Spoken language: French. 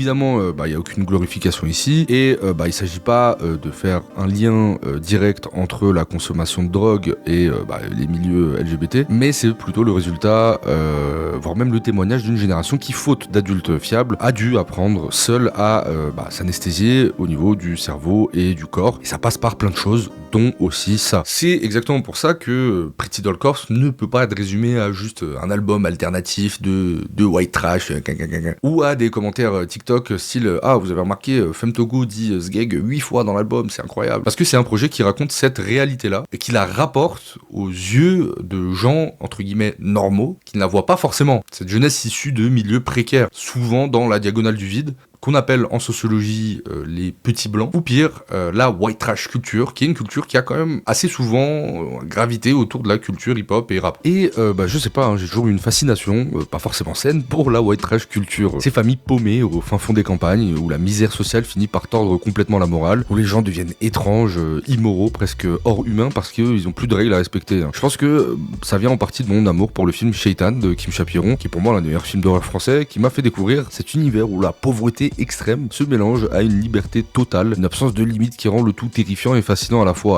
évidemment, il n'y a aucune glorification ici, et il s'agit pas de faire un lien direct entre la consommation de drogue et les milieux LGBT, mais c'est plutôt le résultat, voire même le témoignage d'une génération qui, faute d'adultes fiables, a dû apprendre seule à s'anesthésier au niveau du cerveau et du corps, et ça passe par plein de choses, dont aussi ça. C'est exactement pour ça que Pretty Doll Corpse ne peut pas être résumé à juste un album alternatif de white trash, ou à des commentaires TikTok style « Ah, vous avez remarqué, Femtogo dit Sgeg 8 fois dans l'album, c'est incroyable ». Parce que c'est un projet qui raconte cette réalité-là, et qui la rapporte aux yeux de gens, entre guillemets, normaux, qui ne la voient pas forcément. Cette jeunesse issue de milieux précaires, souvent dans la diagonale du vide, qu'on appelle en sociologie les petits blancs, ou pire, la white trash culture, qui est une culture qui a quand même assez souvent gravité autour de la culture hip-hop et rap. Et je sais pas, j'ai toujours eu une fascination, pas forcément saine, pour la white trash culture. Ces familles paumées au fin fond des campagnes, où la misère sociale finit par tordre complètement la morale, où les gens deviennent étranges, immoraux, presque hors humains, parce qu'ils ont plus de règles à respecter. Je pense que ça vient en partie de mon amour pour le film Shaitan de Kim Chapiron, qui est pour moi l'un des meilleurs films d'horreur français, qui m'a fait découvrir cet univers où la pauvreté extrême se mélange à une liberté totale, une absence de limite qui rend le tout terrifiant et fascinant à la fois.